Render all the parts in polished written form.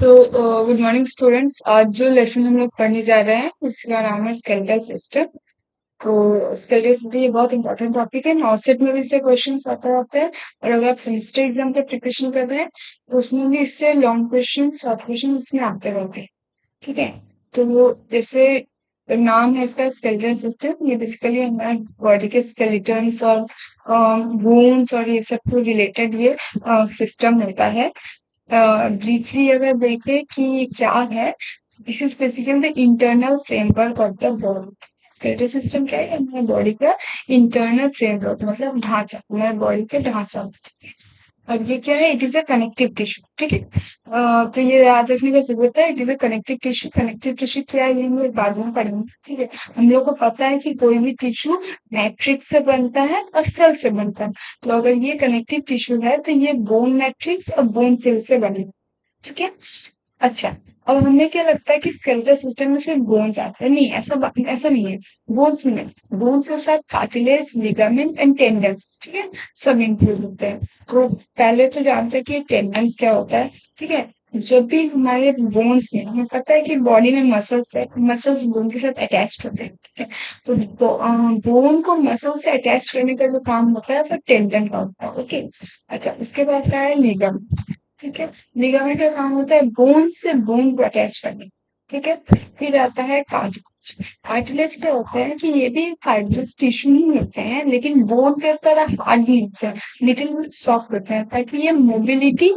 Good morning students. आज जो lesson हम लोग पढ़ने जा रहे हैं उसका नाम है स्केलेटल सिस्टम। तो स्केलेटल सिस्टम ये बहुत इंपॉर्टेंट टॉपिक है। नॉर्सेट में भी इससे क्वेश्चंस आते रहते हैं, और अगर आप सेमेस्टर एग्जाम का प्रिपरेशन कर रहे हैं तो उसमें भी इससे लॉन्ग क्वेश्चन शॉर्ट क्वेश्चन इसमें आते रहते हैं। ठीक है। तो जैसे नाम है इसका स्केलेटल सिस्टम, ये बेसिकली हमारे बॉडी के स्केलेटन्स और बोन्स और ये सब को रिलेटेड ये सिस्टम होता है। ब्रीफली अगर देखें कि ये क्या है, this is basically the internal framework of the body. Skeletal system क्या है? हमारे बॉडी का इंटरनल फ्रेमवर्क, मतलब ढांचा, हमारे बॉडी का ढांचा। और ये क्या है? It is a connective tissue. ठीक है। तो ये याद रखने का जरूरत है, it is a connective tissue. Connective tissue क्या है, ये हम लोग बाद में पढ़ेंगे। ठीक है। हम लोग को पता है कि कोई भी टिश्यू मैट्रिक्स से बनता है और सेल से बनता है। तो अगर ये कनेक्टिव टिश्यू है तो ये बोन मैट्रिक्स और बोन सेल से बनेगा। ठीक है। अच्छा, अब हमें क्या लगता है कि स्केलेटल सिस्टम में सिर्फ बोन्स आते हैं? नहीं, ऐसा नहीं है। बोन्स नहीं है, बोन्स के साथ कार्टिलेज, लिगामेंट एंड टेंडन्स, ठीक है, सब इंक्लूड होते हैं। तो पहले तो जानते हैं कि टेंडन्स क्या होता है। ठीक है। जब भी हमारे बोन्स में, हमें पता है कि बॉडी में मसल्स है, मसल्स बोन के साथ अटैच्ड होते हैं। ठीक है। तो बोन को मसल से अटैच करने का जो काम होता है वो टेंडन का होता है। ओके। अच्छा, उसके बाद क्या है? लिगामेंट। ठीक है। लिगामेंट का काम होता है बोन से बोन को अटैच करने। ठीक है। फिर आता है कार्टिलेज। कार्टिलेज क्या होता है कि ये भी फाइब्रस टिश्यू ही होते हैं, लेकिन बोन के तरह हार्ड भी होते हैं, लिटिल बिट सॉफ्ट होते हैं, ताकि ये मोबिलिटी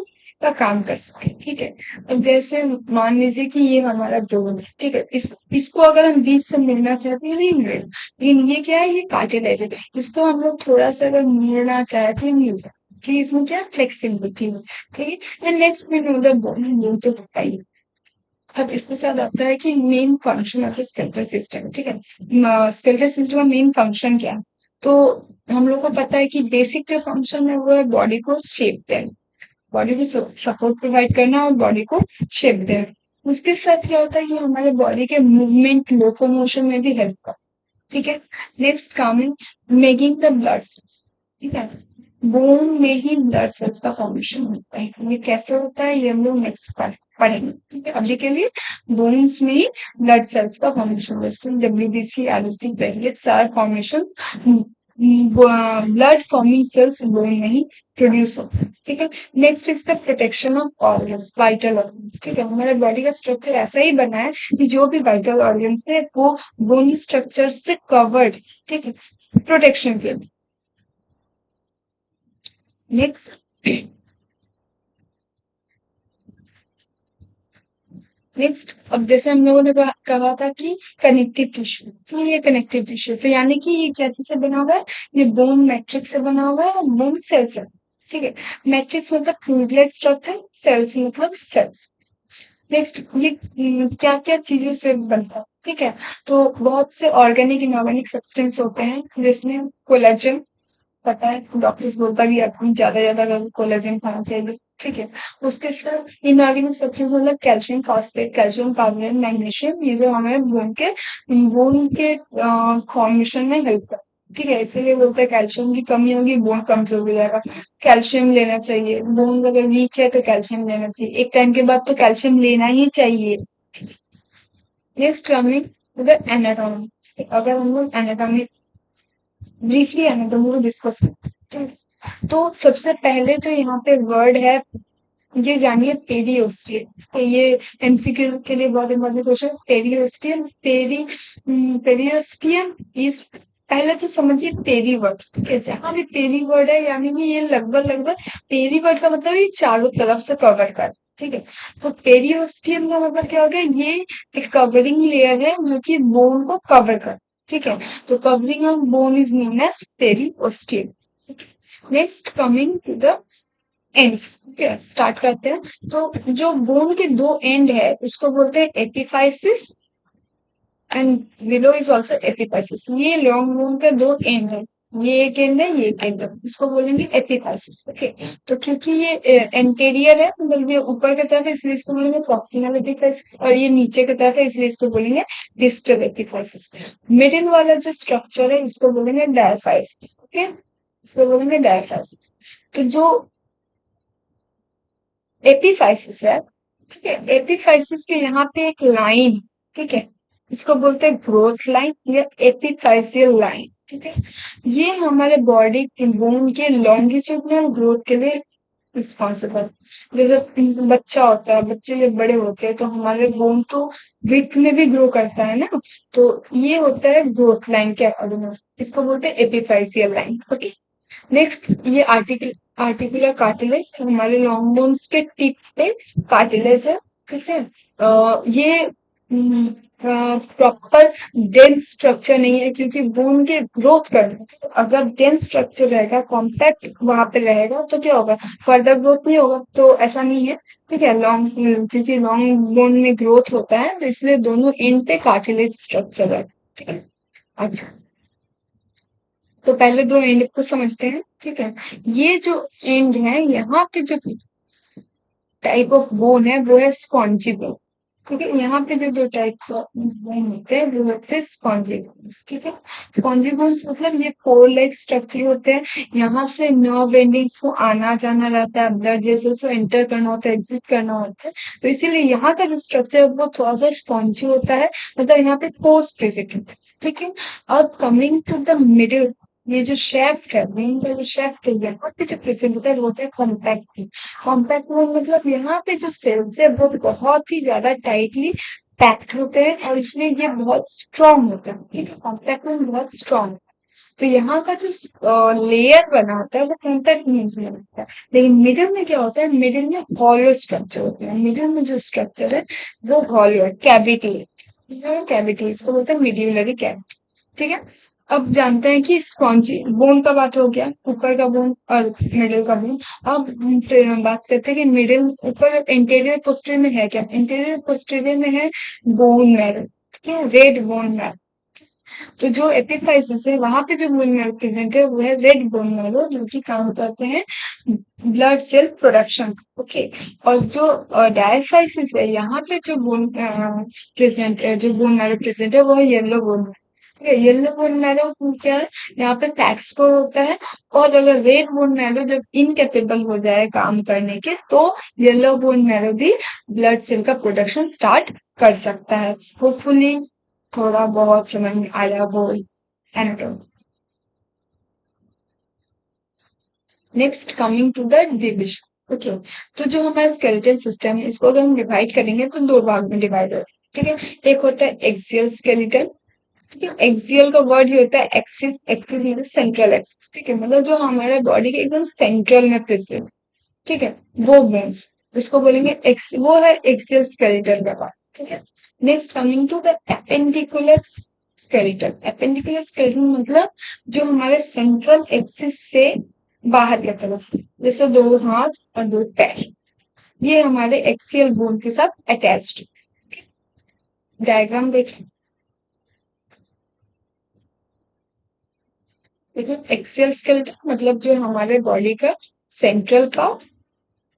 का काम कर सके। ठीक है। अब जैसे मान लीजिए कि ये हमारा बोन है। ठीक है। इसको अगर हम बीच से मिलना चाहते हैं नहीं मिलेगा, लेकिन ये क्या है? ये कार्टिलेज है। इसको हम लोग थोड़ा सा अगर मोड़ना चाहे तो ये मिल जाए। ठीक है, इसमें क्या फ्लेक्सिबिलिटी है। ठीक है। एंड नेक्स्ट में नो द बोन, ये तो होता ही है। अब इसके साथ आता है कि main function of the skeletal system. ठीक है। स्केलेटल सिस्टम का मेन फंक्शन क्या है? तो हम लोग को पता है कि बेसिक जो फंक्शन है वो है बॉडी को शेप देना, बॉडी को सपोर्ट प्रोवाइड करना और बॉडी को शेप देना। उसके साथ क्या होता है कि हमारे बॉडी के मूवमेंट, लोकोमोशन में भी हेल्प करता है। ठीक है। Next coming, making the blood cells. ठीक है। बोन में ही ब्लड सेल्स का फॉर्मेशन होता है। ये कैसे होता है ये हम लोग नेक्स्ट पढ़ेंगे। ठीक है। अभी के लिए बोन्स में ही ब्लड सेल्स का फॉर्मेशन, जैसे डब्ल्यूबीसी, आरबीसी, प्लेटलेट्स आर formation, blood forming cells bone में ही प्रोड्यूस होते हैं। ठीक है। Next is the protection of organs, vital organs. ठीक है। हमारे बॉडी का स्ट्रक्चर ऐसा ही बना है कि जो भी वाइटल ऑर्गन्स है वो बोनी स्ट्रक्चर से कवर्ड। ठीक है, प्रोटेक्शन के लिए। नेक्स्ट, अब जैसे हम लोगों ने कहा था कि कनेक्टिव टिश्यू, तो ये कनेक्टिव टिश्यू तो यानी कि ये क्या चीज से बना हुआ है? ये बोन मैट्रिक्स से बना हुआ है और बोन सेल से। ठीक है। मैट्रिक्स मतलब फ्लूइड लाइक स्ट्रक्चर, सेल्स मतलब सेल्स। नेक्स्ट, ये क्या क्या चीजों से बनता है? ठीक है। तो बहुत से ऑर्गेनिक इनऑर्गेनिक सब्सटेंस होते हैं, जिसमें कोलेजन, पता है डॉक्टर्स बोलता भी है ज्यादा कोलेजन खाना चाहिए। ठीक है। उसके साथ इनऑर्गेनिक सब्सटेंस मतलब calcium phosphate, calcium carbonate, magnesium, ये जो हमें बोन के फॉर्मेशन में हेल्प करता है। ठीक है। इसीलिए बोलते हैं कैल्शियम की कमी होगी बोन कमजोर हो जाएगा, कैल्शियम लेना चाहिए। बोन अगर वीक है तो कैल्शियम लेना चाहिए, एक टाइम के बाद तो कैल्शियम लेना ही चाहिए। Next coming to the anatomy. अगर हम लोग एनाटॉमी, ब्रीफली एनाटॉमी को डिस्कस करते हैं, तो सबसे पहले जो यहाँ पे वर्ड है ये जानिए, पेरियोस्टियम। ये एमसीक्यू के लिए बहुत important question. Periosteum, periosteum is, पहले तो समझिए पेरी वर्ड। ठीक है। जहां भी पेरी वर्ड है यानी कि ये लगभग लगभग, पेरी वर्ड का मतलब ये चारों तरफ से कवर कर। ठीक है। तो पेरियोस्टियम का मतलब क्या हो गया? ये एक कवरिंग लेयर है जो कि बोन को कवर कर। ठीक है। तो covering of bone is known as periosteum. Next coming to the ends. ठीक है, स्टार्ट करते हैं। तो जो बोन के दो एंड है उसको बोलते हैं epiphysis, and below is also epiphysis. ये लॉन्ग बोन का दो एंड है, ये एक एंड है, ये एक एंड है, इसको बोलेंगे एपिफाइसिस। ओके। तो क्योंकि ये एंटेरियर है, मतलब ये ऊपर की तरफ है, इसलिए इसको बोलेंगे प्रॉक्सिमल एपिफाइसिस, और ये नीचे की तरफ है इसलिए इसको बोलेंगे डिस्टल एपिफाइसिस। मिडिल वाला जो स्ट्रक्चर है इसको बोलेंगे डायफाइसिस। ओके, इसको बोलेंगे डायफाइसिस। तो जो एपिफाइसिस है ठीक है। एपिफाइसिस के यहाँ पे एक लाइन, ठीक है, इसको बोलते हैं ग्रोथ लाइन या एपिफाइसियल लाइन। ठीक है, ये हमारे बॉडी के बोन के लॉन्गिट्यूडनल ग्रोथ के लिए रिस्पॉन्सिबल। जैसे बच्चा होता है, बच्चे जब बड़े होते हैं तो हमारे बोन तो विड्थ में भी ग्रो करता है ना, तो ये होता है ग्रोथ लाइन के अकॉर्डिंग, इसको बोलते हैं एपिफाइसियल लाइन। ओके, नेक्स्ट ये आर्टिकुलर कार्टिलेज हमारे लॉन्ग बोन्स के टिप पे कार्टिलेज है। ठीक है, ये प्रॉपर डेंस स्ट्रक्चर नहीं है क्योंकि बोन के ग्रोथ करना है। तो अगर डेंस स्ट्रक्चर रहेगा, कॉम्पैक्ट वहां पे रहेगा तो क्या होगा, फर्दर ग्रोथ नहीं होगा, तो ऐसा नहीं है। ठीक है, लॉन्ग क्योंकि लॉन्ग बोन में ग्रोथ होता है तो इसलिए दोनों एंड पे कार्टिलेज स्ट्रक्चर है। ठीक है, अच्छा, तो पहले दो एंड को समझते हैं। ठीक है, ये जो एंड है यहाँ पे जो टाइप ऑफ बोन है वो है स्पॉन्जी बोन। ठीक है, यहाँ पे जो दो टाइप्स ऑफ बोन होते हैं वो होते हैं स्पॉन्जी बोन्स। ठीक है, स्पॉन्जी बोन्स मतलब ये पोर लाइक स्ट्रक्चर होते हैं, यहाँ से नर्व एंडिंग्स को आना जाना रहता है, ब्लड वेसल्स को एंटर करना होता है, एग्जिट करना होता है, तो इसीलिए यहाँ का जो स्ट्रक्चर है वो थोड़ा सा स्पॉन्जी होता है, मतलब यहाँ पे पोर्स प्रेजेंट होते हैं। ठीक है, अब कमिंग टू द मिडिल, ये जो शेफ्ट है, मेन का जो शेफ्ट है यहाँ पे जो प्रेजेंट होता है वो होता है कॉम्पैक्ट। कॉम्पैक्ट बोन मतलब यहाँ पे जो सेल्स है वो बहुत ही ज्यादा टाइटली पैक्ड होते हैं और इसलिए ये बहुत स्ट्रांग होता है। ठीक है, कॉम्पैक्ट बोन बहुत स्ट्रांग, तो यहाँ का जो लेयर बना होता है वो कॉम्पैक्ट बोन्स में बनता है। लेकिन मिडिल में क्या होता है, मिडिल में हॉलो स्ट्रक्चर होता है, मिडिल में जो स्ट्रक्चर है वो हॉलो है, कैविटी है, जो कैविटी इसको बोलते हैं मिड्यूलरी कैविटी। ठीक है, अब जानते हैं कि स्पॉन्जी बोन का बात हो गया, ऊपर का बोन और मिडिल का बोन। अब हम बात करते हैं कि मिडिल ऊपर इंटीरियर पोस्टीरियर में है क्या, इंटीरियर पोस्टीरियर में है बोन मैरो। ठीक है, रेड बोन मैरो। तो जो एपिफाइसिस है वहां पे जो बोन मैरो प्रेजेंट है वो है रेड बोन मैरो, जो कि काम करते हैं ब्लड सेल प्रोडक्शन। ओके, और जो डायफाइसिस है यहाँ पे जो बोन प्रेजेंट है, जो बोन मैरो प्रेजेंट है वो है येलो बोन। ठीक है, येलो बोन मैरो क्या है, यहाँ पे फैट स्टोर होता है, और अगर रेड बोन मैरो जब इनकेपेबल हो जाए काम करने के तो येलो बोन मैरो भी ब्लड सेल का प्रोडक्शन स्टार्ट कर सकता है। होपफुली थोड़ा बहुत समझ में आया वो anatomy. Next coming to the division. Okay, तो जो हमारा स्केलेटल सिस्टम है इसको अगर हम डिवाइड करेंगे तो दो भाग में डिवाइड होगा। ठीक है, एक होता है एक्सियल स्केलेटल। ठीक है, एक्सियल का वर्ड ही होता है एक्सिस, एक्सिस मतलब सेंट्रल एक्सिस। ठीक है, मतलब जो हमारे बॉडी के एकदम सेंट्रल में प्रेजेंट, ठीक है, वो बोन्स उसको बोलेंगे एक्स, वो है एक्सियल स्केलेटल का पार्ट। ठीक है, next coming to the appendicular skeletal. Appendicular skeletal मतलब जो हमारे सेंट्रल एक्सिस से बाहर की तरफ, जैसे दो हाथ और दो पैर, ये हमारे एक्सियल बोन के साथ अटैच्ड। डायग्राम देखें, देखो एक्सियल स्केलेटन मतलब जो हमारे बॉडी का central part,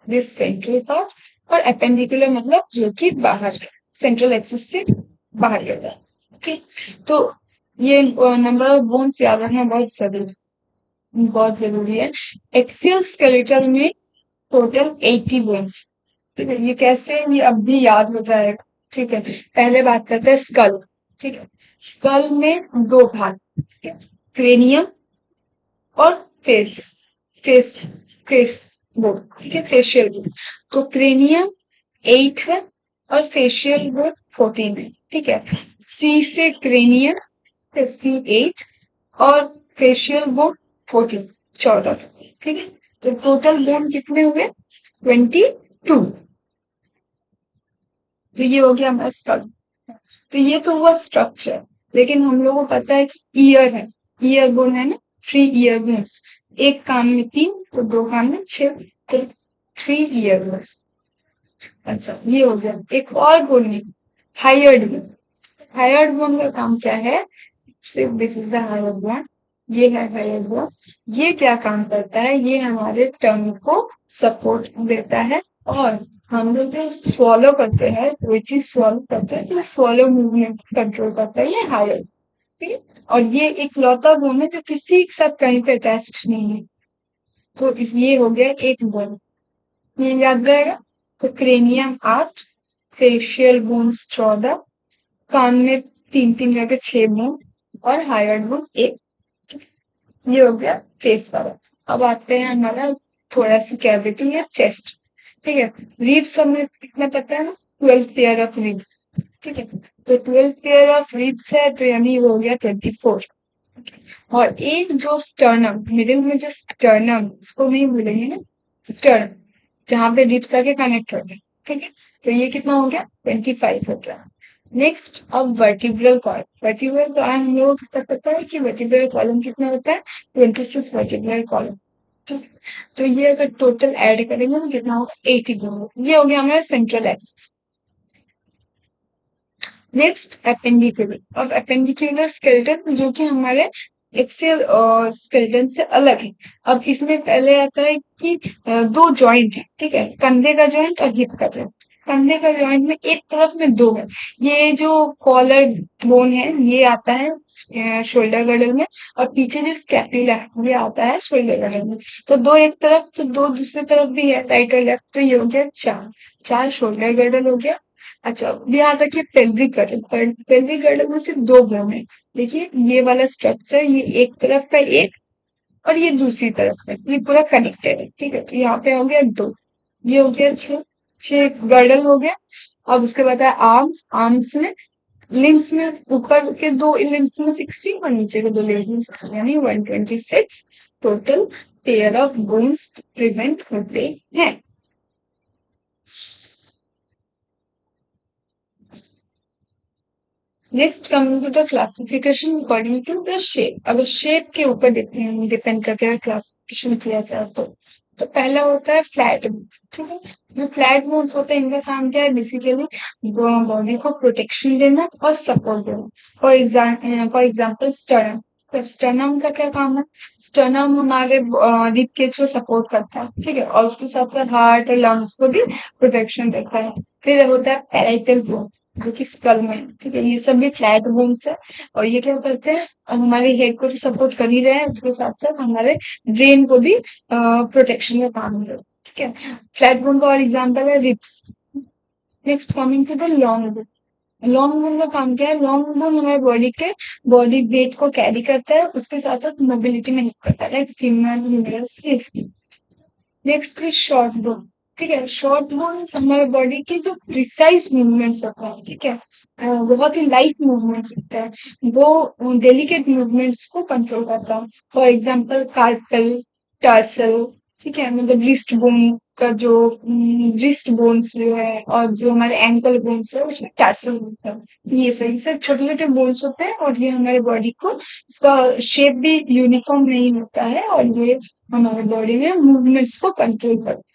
this central part, और एपेंडिकुलर मतलब जो कि बाहर सेंट्रल एक्सिस से बाहर रहता है। ओके, तो ये नंबर ऑफ बोन्स याद रखना बहुत जरूरी है। एक्सियल स्केलेटल में टोटल 80 बोन्स। ठीक है, ये कैसे, ये अब भी याद हो जाएगा। ठीक है, पहले बात करते हैं स्कल। ठीक है, स्कल में दो भाग, ठीक है, क्रेनियम और फेस, फेस फेस बोन। ठीक है, फेशियल बोन, तो क्रेनियम 8 है और फेशियल बोन 14 है। ठीक है, सी से क्रेनियम, C8, और फेशियल बोन 14, 14। ठीक है, तो टोटल बोन कितने हुए, 22। तो ये हो गया हमारा स्कल। तो ये तो हुआ स्ट्रक्चर, लेकिन हम लोगों को पता है कि ईयर है, ईयर बोन है ना, 3 ईयर बोन्स, एक कान में 3 तो दो कान में 6, तो 3 ईयर बोन्स। अच्छा, ये हो गया। एक और बोन है हायर्ड बोन। हायर्ड बोन का काम क्या है, सिर्फ this is the hired bone, ये है हायर्ड बोन। ये क्या काम करता है, ये हमारे टंग को सपोर्ट देता है, और हम लोग जो स्वॉलो करते हैं, कोई चीज स्वॉलो करते हैं तो स्वॉलो मूवमेंट कंट्रोल करता है ये हायर्ड। ठीक है, और ये एक लौता बोन है जो किसी के साथ कहीं पे अटैच्ड नहीं है, तो इस ये हो गया एक बोन, ये याद रहेगा। तो क्रेनियम 8, फेशियल बोन्स 14, कान में 3-3 करके 6 बोन और हाइड बोन 1। ये हो गया फेस वाला। अब आते हैं हमारा थोड़ा सी कैविटी या चेस्ट। ठीक है, रिब्स हमें कितना पता है ना, 12 पेयर ऑफ रिब्स। ठीक है, तो 12 पेयर ऑफ रिब्स है तो यानी वो हो गया 24। और एक जो स्टर्नम, मिडिल में जो स्टर्नम, इसको नहीं भूलेंगे ना, स्टर्न, जहां पे रिब्स आके कनेक्ट होते हैं। ठीक है, तो ये कितना हो गया, 25 हो गया। नेक्स्ट, अब वर्टिब्रल कॉलम। वर्टिब्रल कॉलम हम लोग को पता है कि वर्टिब्रल कॉलम कितना होता है, 26 वर्टिब्रल कॉलम। ठीक है, तो ये अगर टोटल ऐड करेंगे तो कितना होगा, 80 होगा। ये हो गया हमारा सेंट्रल एक्सिस। नेक्स्ट, एपेंडिक्यूलर। अब एपेंडिक्यूलर स्केलेटन जो कि हमारे एक्सियल और स्केलेटन से अलग है। अब इसमें पहले आता है कि दो जॉइंट है। ठीक है, कंधे का जॉइंट और हिप का जॉइंट। कंधे का जॉइंट में एक तरफ में दो है। ये जो कॉलर बोन है ये आता है शोल्डर गडल में, और पीछे जो स्कैपुला है ये आता है शोल्डर गडल में। तो दो एक तरफ तो दो दूसरी तरफ भी है, राइट और लेफ्ट। तो ये हो गया चार। चार शोल्डर गडल हो गया। अच्छा, ध्यान रखिए पेल्विक गर्डल। पेल्विक गर्डल में सिर्फ दो बोन है। देखिए ये वाला स्ट्रक्चर, ये एक तरफ का एक और ये दूसरी तरफ का, ये पूरा कनेक्टेड है। ठीक है, तो यहाँ पे हो गया दो। ये हो गया छह। छह गर्डल हो गया। अब उसके बाद है आर्म्स। आर्म्स में, लिम्स में, ऊपर के दो लिम्स में 16 और नीचे के दो लिम्स में 16, यानी 126 total pair of bones present होते हैं। Next, coming to the classification according to the shape. अगर शेप के ऊपर डिपेंड करके क्लासिफिकेशन किया जाए तो पहला होता है फ्लैट बोन। ठीक है, जो फ्लैट बोन्स होते हैं इनका काम क्या है, बेसिकली बॉडी को प्रोटेक्शन देना और सपोर्ट देना। For example sternum. स्टर्नम का क्या काम है, स्टर्नम हमारे रिब केज को सपोर्ट करता है। ठीक है, और उसके साथ साथ हार्ट और लंग्स को भी प्रोटेक्शन देता है। फिर होता है पैराइटल बोन, जो कि स्कल में है। ठीक है, ये सब भी फ्लैट बोन्स है, और ये क्या करते हैं, हमारे हेड को तो सपोर्ट कर ही रहे हैं, उसके साथ साथ हमारे ब्रेन को भी प्रोटेक्शन का काम है। ठीक है, फ्लैट बोन का और एग्जाम्पल है ribs. Next, coming to the long bone. Long bone का काम क्या है, लॉन्ग बोन हमारे बॉडी वेट को कैरी करता है, उसके साथ साथ मोबिलिटी में हेल्प करता है, लाइक फीमेल ह्यूमरस की। Next is short bone. ठीक है, शॉर्ट बोन हमारे बॉडी की जो प्रिसाइज मूवमेंट्स होता है, ठीक है, बहुत ही लाइट मूवमेंट्स होता है, वो डेलिकेट मूवमेंट्स को कंट्रोल करता है। For example carpal, tarsal. ठीक है, मतलब रिस्ट बोन का जो रिस्ट बोन्स जो है और जो हमारे एंकल बोन्स है उसमें टार्सल होता है। ये सही सब छोटे छोटे बोन्स होते हैं, और ये हमारे बॉडी को, इसका शेप भी यूनिफॉर्म नहीं होता है, और ये हमारे बॉडी में मूवमेंट्स को कंट्रोल करता है।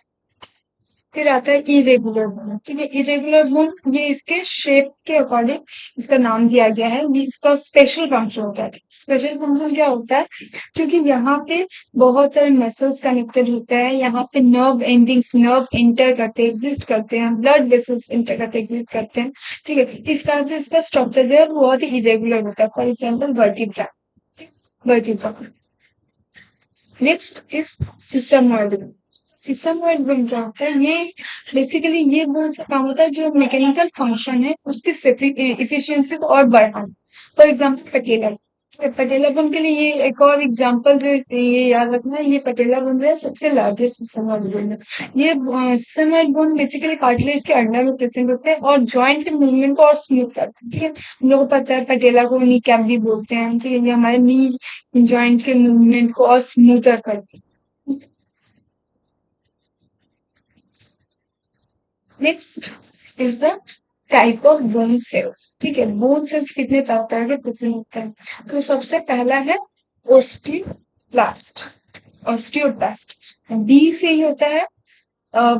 फिर आता है इरेगुलर बोन। ठीक है, इरेगुलर बोन ये इसके शेप के अकॉर्डिंग इसका नाम दिया गया है। ये इसका स्पेशल फंक्शन होता है। स्पेशल फंक्शन क्या होता है, क्योंकि यहाँ पे बहुत सारे मसल्स कनेक्टेड होते हैं, यहाँ पे नर्व एंडिंग्स, नर्व इंटर करते एग्जिस्ट करते हैं, ब्लड वेसल्स इंटर करते एग्जिस्ट करते हैं। ठीक है, इस कारण से इसका स्ट्रक्चर जो है वो बहुत ही इरेगुलर होता है। For example vertebra. Vertebra. Next is sesamoid. Sesamoid bone क्या होता है, ये बेसिकली ये बोन से काम होता है, जो मैकेनिकल फंक्शन है उसकी इफिशियंसी को और बढ़ाना। For example patella. Patella bone के लिए ये एक और एग्जांपल जो ये याद रखना है, ये पटेला बोन जो है सबसे लार्जेस्ट सिसमोइड बोन है। ये सिसमोइड बोन बेसिकली कार्टिलेज के अंडर में प्रेजेंट होते हैं और जॉइंट के मूवमेंट को और स्मूथ करते हैं। ठीक है, हम लोग को पता है पटेला को नी कैप भी बोलते हैं। ठीक है, ये हमारे नी जॉइंट के मूवमेंट को और स्मूथर करते हैं। Next is the type of bone cells. ठीक है, बोन सेल्स कितने तरह के प्रेजेंट होते हैं, तो सबसे पहला है ओस्टियोब्लास्ट। ओस्टियोब्लास्ट बी से ही होता है।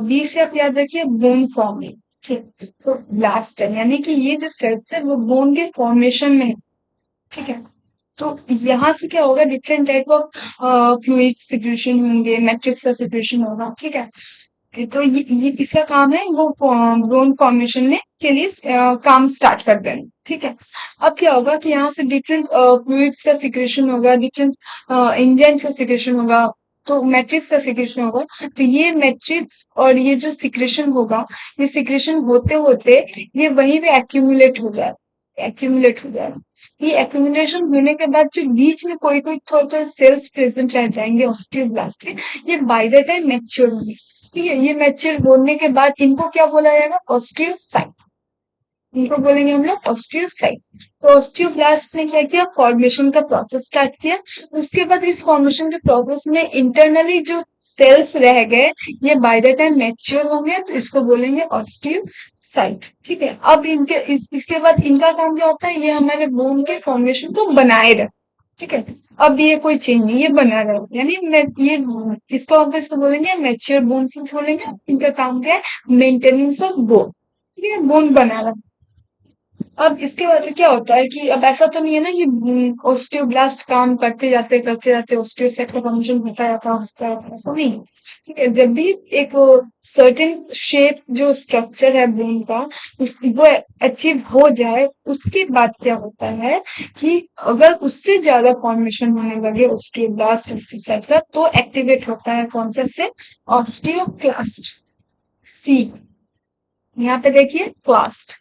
बी से आप याद रखिए बोन फॉर्मिंग। ठीक, तो ब्लास्ट है, यानी कि ये जो सेल्स है वो बोन के फॉर्मेशन में है। ठीक है, तो यहाँ से क्या होगा, different type of fluid secretion होंगे, मैट्रिक्स का सिक्रेशन होगा। ठीक है, तो ये इसका काम है, वो बोन फॉर्मेशन में के लिए काम स्टार्ट कर देना। ठीक है, अब क्या होगा कि यहाँ से डिफरेंट फ्लूइड्स का सिक्रेशन होगा, डिफरेंट एंजाइम्स का सिक्रेशन होगा, तो मैट्रिक्स का सिक्रेशन होगा। तो ये मैट्रिक्स और ये जो सिक्रेशन होगा, ये सिक्रेशन होते होते ये वहीं पे एक्यूमुलेट हो जाए। ये एक्यूमुलेशन होने के बाद जो बीच में कोई कोई थोड़े थोड़े सेल्स प्रेजेंट रह जाएंगे ऑस्टियोब्लास्ट के, ये बाय द टाइम मैच्योर होंगे। ठीक है, ये मैच्योर होने के बाद इनको क्या बोला जाएगा, ऑस्टियोसाइट। इनको बोलेंगे हम लोग ऑस्टियोसाइट। तो ऑस्टियोब्लास्ट ने क्या किया, फॉर्मेशन का प्रोसेस स्टार्ट किया। उसके बाद इस फॉर्मेशन के प्रोसेस में इंटरनली जो सेल्स रह गए, ये बाय द टाइम मैच्योर होंगे, तो इसको बोलेंगे ऑस्टियोसाइट। ठीक है, अब इसके बाद इनका काम क्या होता है, ये हमारे बोन के फॉर्मेशन को बनाए रख। ठीक है, अब ये कोई चेंज नहीं, ये बना रहे, यानी ये इसका होता है, इसको बोलेंगे मैच्योर बोन सेल्स बोलेंगे। इनका काम क्या है, मेंटेनेंस ऑफ बोन। ठीक है, बोन बना रहा। अब इसके बाद क्या होता है कि अब ऐसा तो नहीं है ना कि ओस्टियोब्लास्ट काम करते जाते ऑस्टियोसाइट का फंक्शन होता रहता है, ऐसा नहीं। ठीक है, जब भी एक सर्टेन शेप जो स्ट्रक्चर है बोन का, वो अचीव हो जाए, उसके बाद क्या होता है कि अगर उससे ज्यादा फॉर्मेशन होने लगे ऑस्टियोब्लास्ट ऑस्टियोसाइट का, तो एक्टिवेट होता है कौन सा से, ऑस्टियोक्लास्ट। सी, यहाँ पे देखिए क्लास्ट।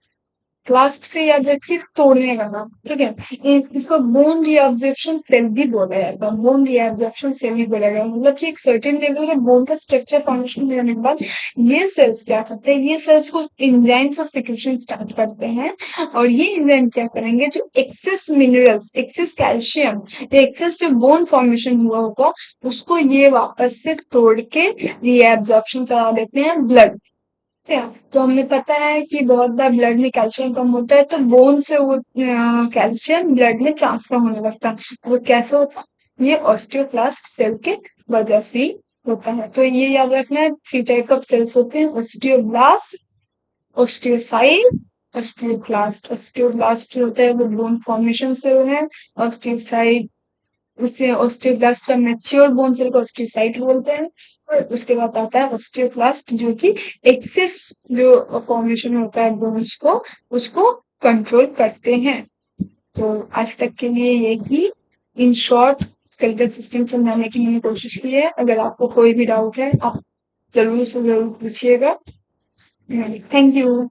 क्लास्ट से याद रखिए तोड़ने का नाम। ठीक है, इसको बोन रीअब्जॉर्प्शन सेल भी बोला जाता है, बोन रीअब्जॉर्प्शन सेल भी बोला गया, मतलब कि एक सर्टेन लेवल में बोन का स्ट्रक्चर फॉर्मेशन होने के बाद ये सेल्स क्या करते हैं, ये सेल्स को एंजाइम्स और सिक्रेशन स्टार्ट करते हैं। और ये एंजाइम क्या करेंगे, जो excess minerals, excess calcium, excess जो बोन फॉर्मेशन हुआ होगा, उसको ये वापस से तोड़ के रीअब्जॉर्प्शन करा देते हैं ब्लड। क्या, तो हमें पता है कि बहुत बार ब्लड में कैल्शियम कम होता है, तो बोन से वो कैल्शियम ब्लड में ट्रांसफर होने लगता है। वो कैसे होता है, ये ऑस्टियोक्लास्ट सेल के वजह से ही होता है। तो ये याद रखना है, 3 टाइप ऑफ सेल्स होते हैं, ऑस्टियोब्लास्ट, ऑस्टियोसाइट, ऑस्टियोक्लास्ट। ऑस्टियोब्लास्ट जो होता है वो बोन फॉर्मेशन सेल है। ऑस्टियोसाइट, उसे ऑस्टियोब्लास्ट का मैच्योर बोन सेल को ऑस्टियोसाइट बोलते हैं। और उसके बाद आता है ऑस्टियोक्लास्ट, जो कि एक्सेस जो फॉर्मेशन होता है बोन्स को, उसको कंट्रोल करते हैं। तो आज तक के लिए यही इन शॉर्ट स्केलेटल सिस्टम समझाने की मैंने कोशिश की है। अगर आपको कोई भी डाउट है, आप जरूर से जरूर पूछिएगा। Thank you.